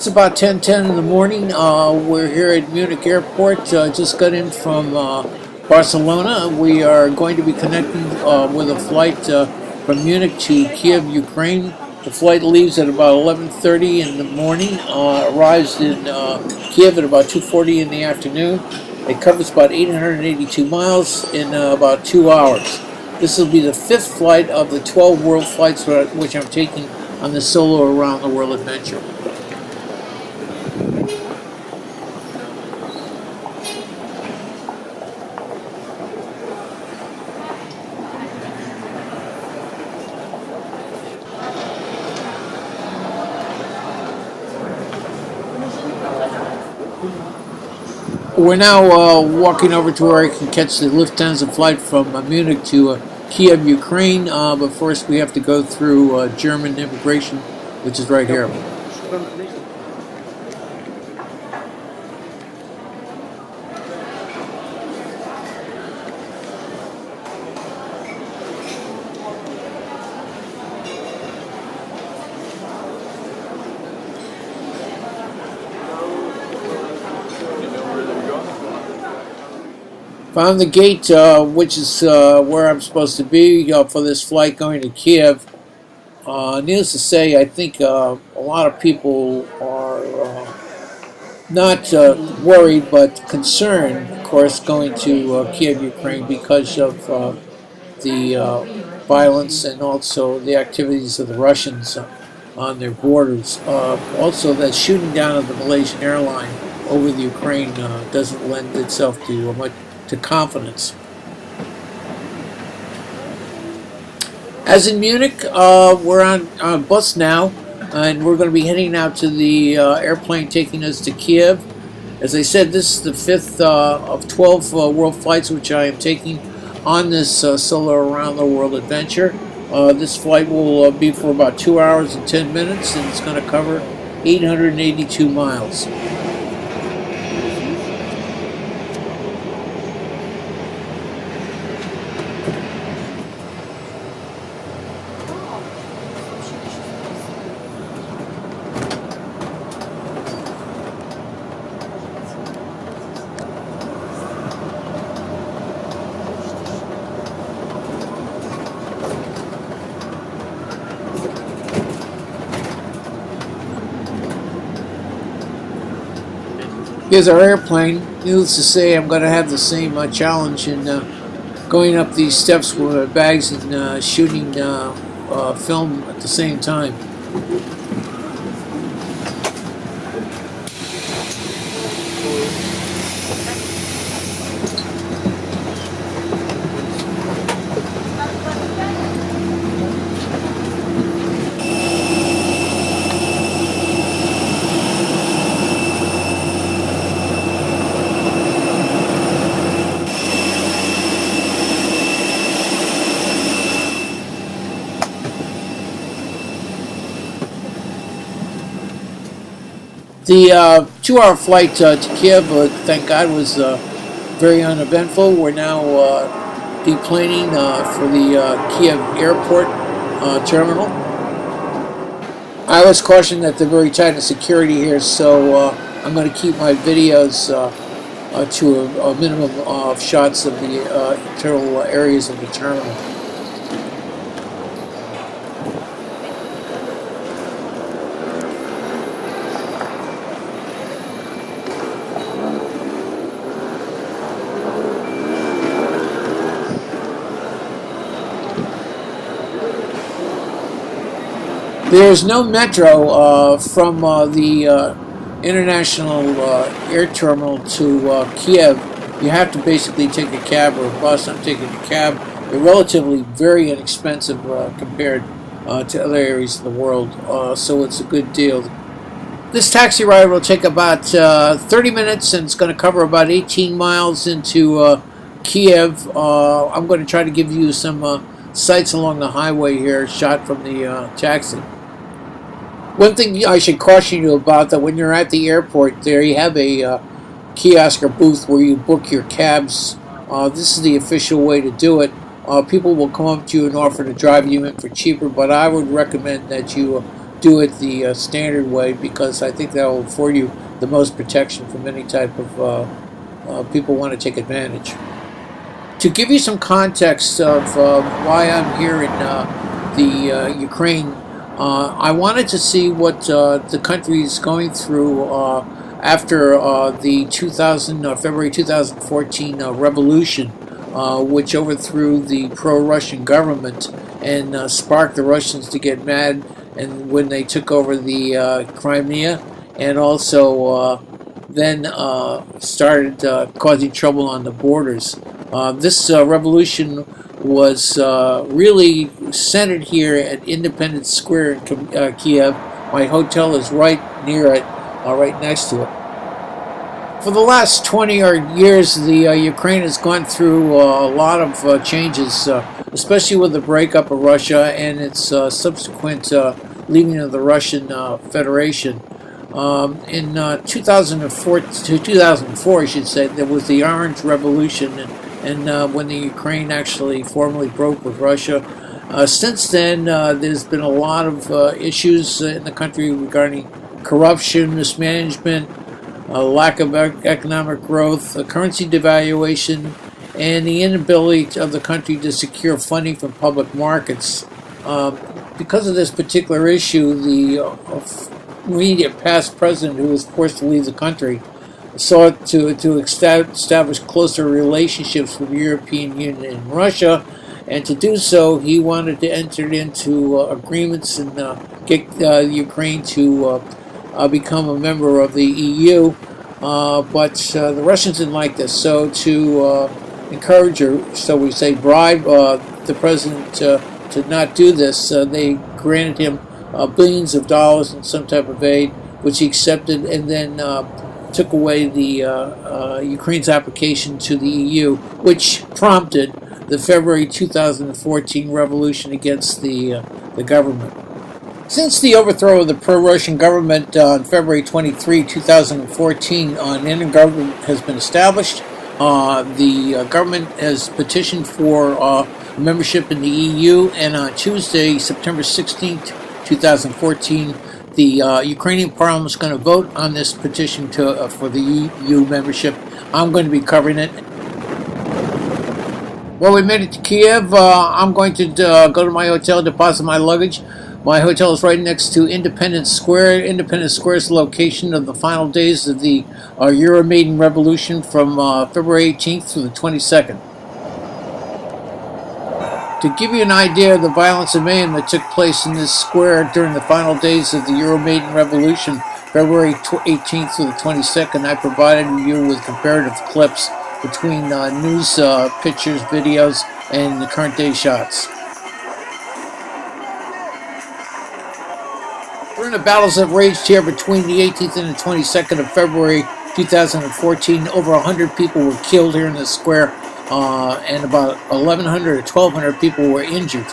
It's about 10:10 in the morning. We're here at Munich Airport. Just got in from Barcelona. We are going to be connecting with a flight from Munich to Kiev, Ukraine. The flight leaves at about 11:30 in the morning. Arrives in Kiev at about 2:40 in the afternoon. It covers about 882 miles in about 2 hours. This will be the fifth flight of the 12 world flights which I'm taking on the Solo Around the World adventure. We're now walking over to where I can catch the Lufthansa flight from Munich to Kiev, Ukraine, but first we have to go through German immigration, which is right here. Found the gate, which is where I'm supposed to be for this flight going to Kiev. Needless to say, I think a lot of people are not worried but concerned, of course, going to Kiev, Ukraine because of the violence and also the activities of the Russians on their borders. Also, that shooting down of the Malaysian airline over the Ukraine doesn't lend itself to much confidence. As in Munich, we're on a bus now, and we're going to be heading out to the airplane taking us to Kiev. As I said, this is the fifth of 12 world flights which I am taking on this Solo Around the World adventure. This flight will be for about 2 hours and 10 minutes, and it's going to cover 882 miles. Here's our airplane. Needless to say, I'm going to have the same challenge in going up these steps with my bags and shooting film at the same time. The 2-hour flight to Kiev, thank God, was very uneventful. We're now deplaning for the Kiev Airport terminal. I was cautioned that they're very tight on security here, so I'm going to keep my videos to a minimum of shots of the internal areas of the terminal. There's no metro from the international air terminal to Kiev. You have to basically take a cab or a bus. I'm taking a cab. They're relatively very inexpensive compared to other areas of the world, so it's a good deal. This taxi ride will take about 30 minutes, and it's going to cover about 18 miles into Kiev. I'm going to try to give you some sights along the highway here, shot from the taxi. One thing I should caution you about, that when you're at the airport there, you have a kiosk or booth where you book your cabs. This is the official way to do it. People will come up to you and offer to drive you in for cheaper, but I would recommend that you do it the standard way, because I think that will afford you the most protection from any type of people want to take advantage. To give you some context of why I'm here in the Ukraine, I wanted to see what the country is going through after the February 2014 revolution, which overthrew the pro-Russian government and sparked the Russians to get mad, and when they took over the Crimea, and also then started causing trouble on the borders. This revolution was really centered here at Independence Square in Kiev. My hotel is right near it, right next to it. For the last 20 years, the Ukraine has gone through a lot of changes, especially with the breakup of Russia and its subsequent leaving of the Russian Federation. In 2004 to 2004, I should say, there was the Orange Revolution, and when the Ukraine actually formally broke with Russia. Since then, there's been a lot of issues in the country regarding corruption, mismanagement, lack of economic growth, currency devaluation, and the inability of the country to secure funding from public markets. Because of this particular issue, the immediate past president, who was forced to leave the country, sought to establish closer relationships with the European Union and Russia, and to do so, he wanted to enter into agreements and get Ukraine to become a member of the EU, but the Russians didn't like this. So to encourage, or so we say, bribe the president to not do this, they granted him billions of dollars in some type of aid, which he accepted, and then took away the Ukraine's application to the EU, which prompted the February 2014 revolution against the government. Since the overthrow of the pro-Russian government on February 23, 2014, an interim government has been established. The government has petitioned for membership in the EU, and on Tuesday, September 16, 2014, the Ukrainian Parliament is going to vote on this petition for the EU membership. I'm going to be covering it. Well, we made it to Kiev. I'm going to go to my hotel, deposit my luggage. My hotel is right next to Independence Square. Independence Square is the location of the final days of the Euromaidan revolution from February 18th through the 22nd. To give you an idea of the violence and mayhem that took place in this square during the final days of the Euromaidan revolution, February 18th through the 22nd, I provided you with comparative clips between news pictures, videos, and the current day shots. During the battles that raged here between the 18th and the 22nd of February 2014, over 100 people were killed here in the square, and about 1,100 or 1,200 people were injured.